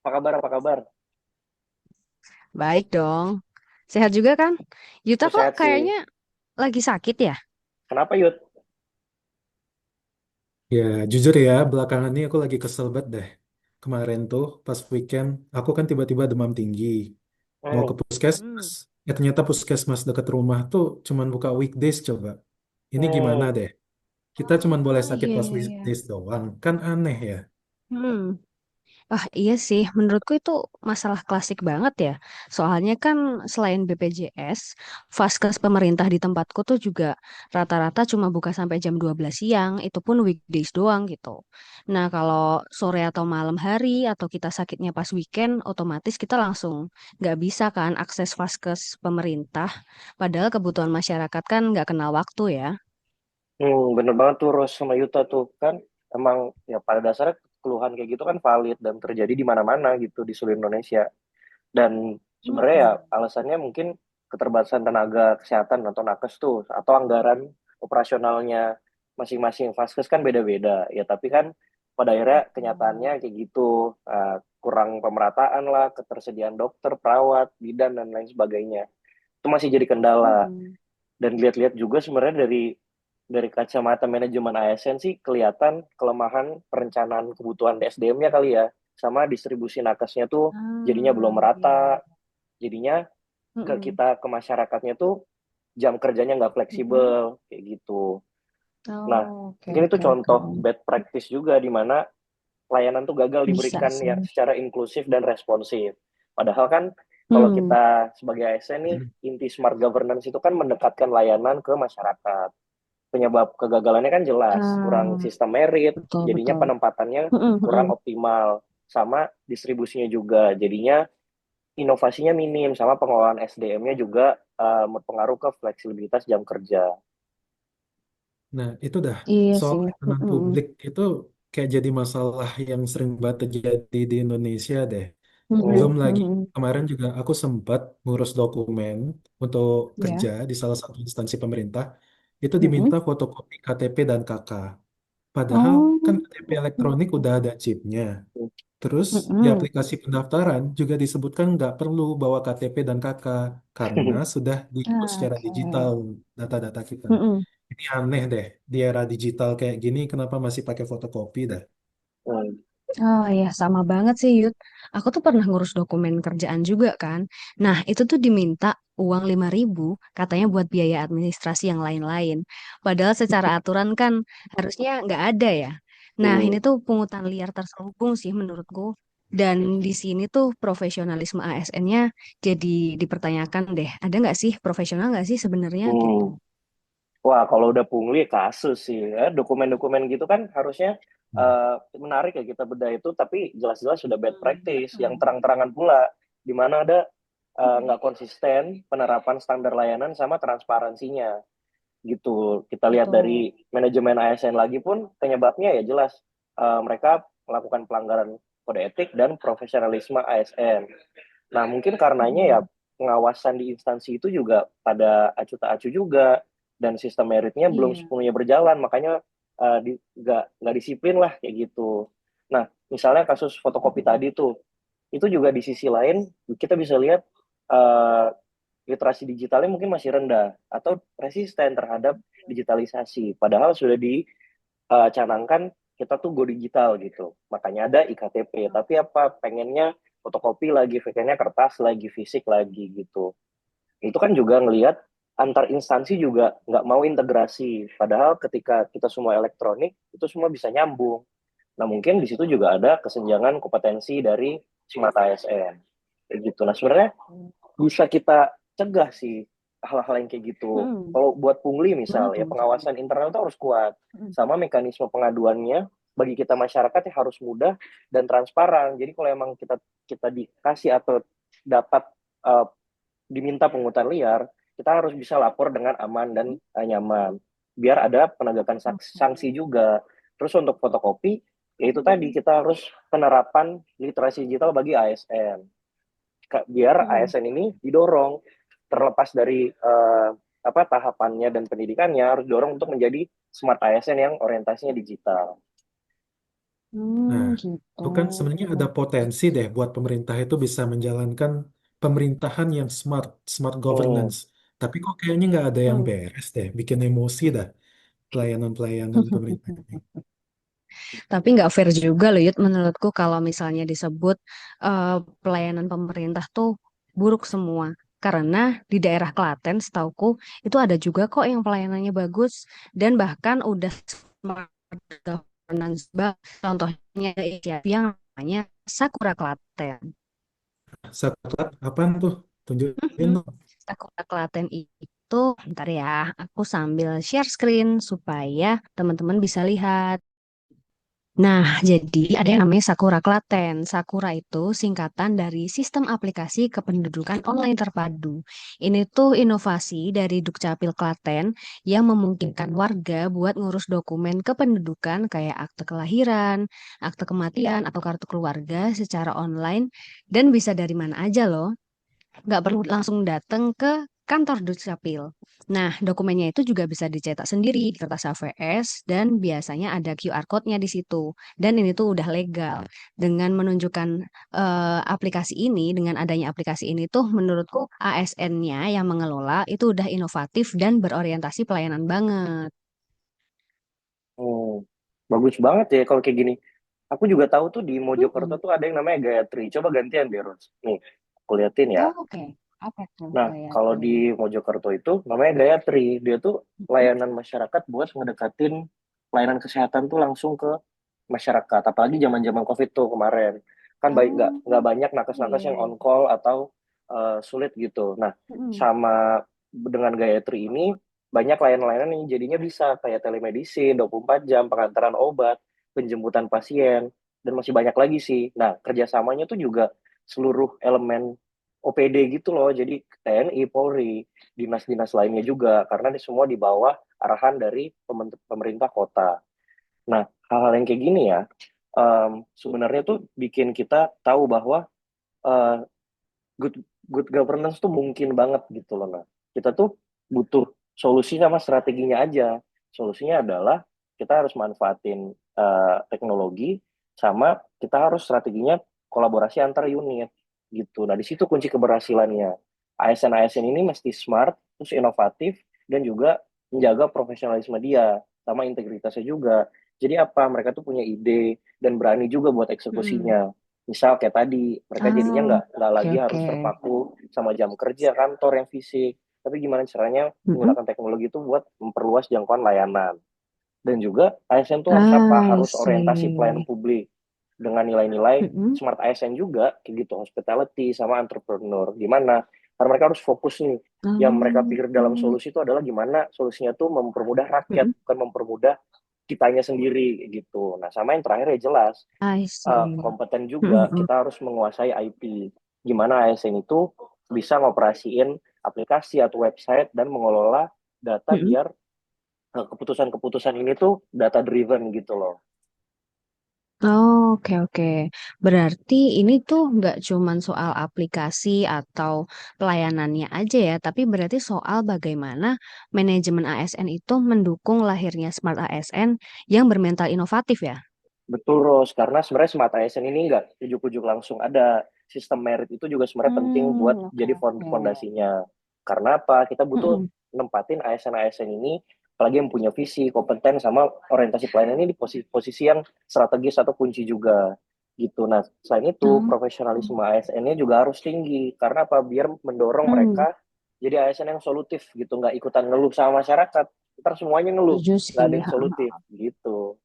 Apa kabar? Apa kabar? Baik dong. Sehat juga kan? Yuta Aku kok sehat sih. kayaknya lagi sakit ya? Kenapa Yud? Ya, jujur ya, belakangan ini aku lagi kesel banget deh. Kemarin tuh, pas weekend, aku kan tiba-tiba demam tinggi. Mau ke Hmm. puskesmas. Hmm. Ya ternyata puskesmas dekat rumah tuh cuman buka weekdays coba. Ini gimana Hmm. deh? Kita cuman boleh Oh sakit iya pas iya iya. weekdays doang. Kan aneh ya. Hmm. Ah iya sih, menurutku itu masalah klasik banget ya. Soalnya kan selain BPJS, Vaskes pemerintah di tempatku tuh juga rata-rata cuma buka sampai jam 12 siang, itu pun weekdays doang gitu. Nah kalau sore atau malam hari atau kita sakitnya pas weekend, otomatis kita langsung nggak bisa kan akses Vaskes pemerintah. Padahal kebutuhan masyarakat kan nggak kenal waktu ya. Bener banget tuh Ros sama Yuta tuh kan emang ya pada dasarnya keluhan kayak gitu kan valid dan terjadi di mana-mana gitu di seluruh Indonesia. Dan sebenarnya ya Mm-mm. alasannya mungkin keterbatasan tenaga kesehatan atau nakes tuh atau anggaran operasionalnya masing-masing vaskes kan beda-beda ya tapi kan pada akhirnya kenyataannya kayak gitu. Kurang pemerataan lah ketersediaan dokter perawat bidan dan lain sebagainya itu masih jadi kendala. Mm-mm. Dan lihat-lihat juga sebenarnya dari kacamata manajemen ASN sih kelihatan kelemahan perencanaan kebutuhan SDM-nya kali ya, sama distribusi nakesnya tuh jadinya belum Ah, iya, merata, iya. jadinya ke Mm-mm. kita ke masyarakatnya tuh jam kerjanya nggak Mm-mm. fleksibel kayak gitu. Nah, Oh, oke mungkin itu oke oke. contoh bad practice juga di mana pelayanan tuh gagal Bisa diberikan sih. yang secara inklusif dan responsif. Padahal kan kalau Hmm. kita sebagai ASN nih, inti smart governance itu kan mendekatkan layanan ke masyarakat. Penyebab kegagalannya kan jelas, kurang Ah, sistem merit, betul jadinya betul. penempatannya Mm-mm, kurang mm-mm. optimal, sama distribusinya juga, jadinya inovasinya minim, sama pengelolaan SDM-nya juga berpengaruh ke fleksibilitas jam kerja. Nah, itu dah. Iya Soal sih. pelayanan Mm-mm. publik itu kayak jadi masalah yang sering banget terjadi di Indonesia deh. Hmm, Belum Mm-mm, lagi mm-mm. kemarin juga aku sempat ngurus dokumen untuk kerja Ya. di salah satu instansi pemerintah. Itu Mm-mm. diminta fotokopi KTP dan KK. Padahal kan Oh. KTP elektronik udah ada chipnya. Terus di Mm-mm. aplikasi pendaftaran juga disebutkan nggak perlu bawa KTP dan KK karena sudah diinput secara digital Oke. data-data kita. Mm-mm. Ini aneh deh, di era digital kayak gini kenapa masih pakai fotokopi dah? hmm, Oh ya, sama banget sih Yud. Aku tuh pernah ngurus dokumen kerjaan juga kan. Nah, itu tuh diminta uang 5.000, katanya buat biaya administrasi yang lain-lain. Padahal secara aturan kan harusnya nggak ada ya. Nah, ini hmm. tuh pungutan liar terselubung sih menurutku. Dan di sini tuh profesionalisme ASN-nya jadi dipertanyakan deh. Ada nggak sih profesional nggak sih sebenarnya gitu? Hmm. Wah, kalau udah pungli kasus sih ya. Dokumen-dokumen gitu kan harusnya Hmm. menarik ya kita bedah itu, tapi jelas-jelas sudah bad Hmm, practice yang betul. terang-terangan pula, di mana ada nggak konsisten penerapan standar layanan sama transparansinya gitu. Kita lihat Betul. dari manajemen ASN lagi pun penyebabnya ya jelas mereka melakukan pelanggaran kode etik dan profesionalisme ASN. Nah, mungkin karenanya ya Hmm. pengawasan di instansi itu juga pada acu tak acu juga dan sistem meritnya belum Iya. sepenuhnya berjalan, makanya nggak disiplin lah kayak gitu. Nah, misalnya kasus fotokopi tadi tuh, itu juga di sisi lain kita bisa lihat uh, literasi digitalnya mungkin masih rendah atau resisten terhadap digitalisasi. Padahal sudah dicanangkan kita tuh go digital gitu. Makanya ada iktp. Tapi apa pengennya fotokopi lagi, pengennya kertas lagi, fisik lagi gitu. Itu kan juga ngelihat antar instansi juga nggak mau integrasi. Padahal ketika kita semua elektronik, itu semua bisa nyambung. Nah, mungkin di situ juga ada kesenjangan kompetensi dari Smart ASN. Kayak gitu. Nah, sebenarnya bisa kita cegah sih hal-hal yang kayak gitu. Hmm. Kalau buat pungli misal, Gimana ya tuh? pengawasan internal itu harus kuat. Hmm. Sama mekanisme pengaduannya bagi kita masyarakat yang harus mudah dan transparan. Jadi kalau emang kita kita dikasih atau dapat uh, diminta pungutan liar, kita harus bisa lapor dengan aman dan nyaman. Biar ada penegakan Oke. sanksi juga. Terus untuk fotokopi, yaitu tadi kita harus penerapan literasi digital bagi ASN. Biar Hmm. ASN ini didorong terlepas dari apa tahapannya dan pendidikannya harus dorong untuk menjadi smart ASN yang orientasinya digital. Hmm, Nah, gitu. itu kan sebenarnya ada potensi deh buat pemerintah itu bisa menjalankan pemerintahan yang smart, smart Hmm. governance. Tapi kok kayaknya nggak ada yang Hmm. beres deh, bikin emosi dah pelayanan-pelayanan pemerintah ini. Tapi nggak fair juga loh, Yud, menurutku kalau misalnya disebut pelayanan pemerintah tuh buruk semua. Karena di daerah Klaten, setauku, itu ada juga kok yang pelayanannya bagus dan bahkan udah smart governance. Contohnya yang namanya Sakura Klaten. Satelit apaan tuh? Tunjukin Mhm. dong. Sakura Klaten itu, bentar ya, aku sambil share screen supaya teman-teman bisa lihat. Nah, jadi ada yang namanya Sakura Klaten. Sakura itu singkatan dari Sistem Aplikasi Kependudukan Online Terpadu. Ini tuh inovasi dari Dukcapil Klaten yang memungkinkan warga buat ngurus dokumen kependudukan kayak akte kelahiran, akte kematian, atau kartu keluarga secara online dan bisa dari mana aja loh. Nggak perlu langsung datang ke kantor Dukcapil. Nah, dokumennya itu juga bisa dicetak sendiri di kertas HVS dan biasanya ada QR code-nya di situ. Dan ini tuh udah legal. Dengan menunjukkan aplikasi ini, dengan adanya aplikasi ini tuh menurutku ASN-nya yang mengelola itu udah inovatif dan berorientasi pelayanan banget. Hmm. Bagus banget ya kalau kayak gini. Aku juga tahu tuh di Mojokerto Mm-mm. tuh ada yang namanya Gayatri. Coba gantian deh, Ros. Nih, aku liatin ya. Oh, oke. Apa tuh Nah, kalau Gayatri? di Mojokerto itu namanya Gayatri. Dia tuh layanan masyarakat buat ngedekatin layanan kesehatan tuh langsung ke masyarakat. Apalagi zaman-zaman COVID tuh kemarin. Kan baik nggak Oh, banyak iya, nakes-nakes yang iya. on call atau sulit gitu. Nah, Mm-mm. sama dengan Gayatri ini banyak layanan-layanan yang jadinya bisa kayak telemedicine, 24 jam, pengantaran obat, penjemputan pasien, dan masih banyak lagi sih. Nah, kerjasamanya tuh juga seluruh elemen OPD gitu loh. Jadi TNI, Polri, dinas-dinas lainnya juga. Karena ini semua di bawah arahan dari pemerintah kota. Nah, hal-hal yang kayak gini ya, sebenarnya tuh bikin kita tahu bahwa eh, good good governance tuh mungkin banget gitu loh. Nah, kita tuh butuh solusi sama strateginya aja. Solusinya adalah kita harus manfaatin teknologi sama kita harus strateginya kolaborasi antar unit gitu. Nah, di situ kunci keberhasilannya. ASN-ASN ini mesti smart, terus inovatif, dan juga menjaga profesionalisme dia, sama integritasnya juga. Jadi apa? Mereka tuh punya ide dan berani juga buat Mm-mm. eksekusinya. Misal kayak tadi, mereka jadinya Oh, nggak oke, lagi oke. harus terpaku sama jam kerja kantor yang fisik, tapi gimana caranya Mm-mm. menggunakan teknologi itu buat memperluas jangkauan layanan. Dan juga ASN itu harus apa? I Harus orientasi pelayanan see. publik dengan nilai-nilai Mm-mm. smart ASN juga, kayak gitu, hospitality sama entrepreneur. Gimana? Karena mereka harus fokus nih. Yang mereka Oh, pikir dalam solusi itu adalah gimana solusinya tuh mempermudah rakyat, mm-mm. bukan mempermudah kitanya sendiri gitu. Nah, sama yang terakhir ya jelas I see. kompeten juga Mm-mm. kita harus menguasai IP. Gimana ASN itu bisa ngoperasiin aplikasi atau website dan mengelola data Mm-mm. biar keputusan-keputusan ini tuh data driven gitu loh. Oh, oke, oke. Berarti ini tuh nggak cuman soal aplikasi atau pelayanannya aja ya, tapi berarti soal bagaimana manajemen ASN itu mendukung lahirnya Smart ASN yang bermental inovatif ya. Betul, Ros. Karena sebenarnya Smart ASN ini nggak ujuk-ujuk langsung ada. Sistem merit itu juga sebenarnya penting buat Oke, jadi oke. fondasinya. Karena apa? Kita butuh Mm-mm. nempatin ASN-ASN ini, apalagi yang punya visi, kompeten, sama orientasi pelayanan ini di posisi yang strategis atau kunci juga. Gitu. Nah, selain itu, Oh. profesionalisme ASN-nya juga harus tinggi. Karena apa? Biar mendorong Hmm, mereka jadi ASN yang solutif gitu. Nggak ikutan ngeluh sama masyarakat. Ntar semuanya ngeluh. setuju Nggak sih. ada yang solutif. Gitu.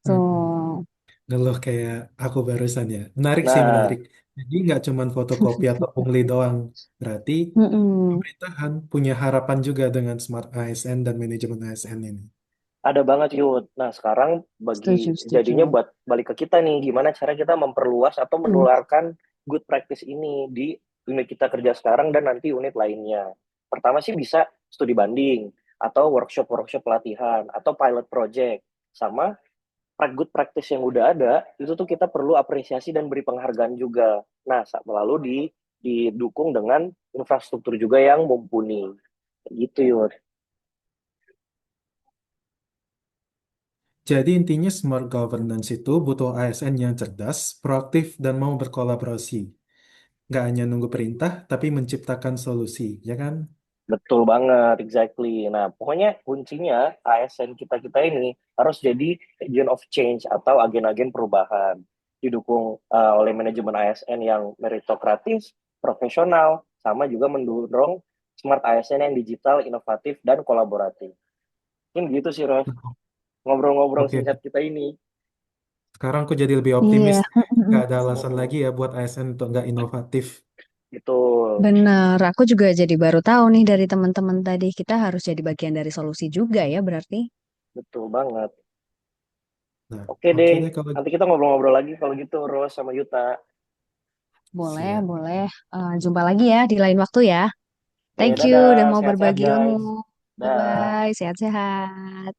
Hmm. Betul. Ngeluh kayak aku barusan ya. Menarik sih, Nah, menarik. Jadi nggak cuman fotokopi atau pungli doang. Berarti Mm-mm. pemerintahan punya harapan juga dengan Smart ASN dan manajemen ASN ini. ada banget Yud. Nah, sekarang Setuju, jadinya setuju. buat balik ke kita nih, gimana cara kita memperluas atau Hmm. menularkan good practice ini di unit kita kerja sekarang dan nanti unit lainnya. Pertama sih bisa studi banding, atau workshop-workshop pelatihan, atau pilot project. Sama good practice yang udah ada, itu tuh kita perlu apresiasi dan beri penghargaan juga. Nah, lalu didukung dengan infrastruktur juga yang mumpuni. Gitu Yud. Jadi intinya smart governance itu butuh ASN yang cerdas, proaktif, dan mau berkolaborasi. Nggak hanya nunggu perintah, tapi menciptakan solusi, ya kan? Betul banget, exactly. Nah, pokoknya kuncinya ASN kita-kita ini harus jadi agent of change atau agen-agen perubahan. Didukung oleh manajemen ASN yang meritokratis, profesional, sama juga mendorong smart ASN yang digital, inovatif, dan kolaboratif. Mungkin gitu sih, Ros. Ngobrol-ngobrol Oke, singkat kita ini. sekarang aku jadi lebih optimis. Iya, Nggak ada alasan Mm-mm. lagi ya buat ASN untuk nggak inovatif. Betul, bener. Aku juga jadi baru tahu nih dari teman-teman tadi. Kita harus jadi bagian dari solusi juga ya berarti. betul banget. Nah, Oke oke deh, deh kalau nanti kita ngobrol-ngobrol lagi kalau gitu, Ros sama Yuta. Boleh, siap. boleh. Jumpa lagi ya di lain waktu ya. Oke, Thank you dadah, udah mau sehat-sehat berbagi ilmu. guys. Dah. Bye-bye, sehat-sehat.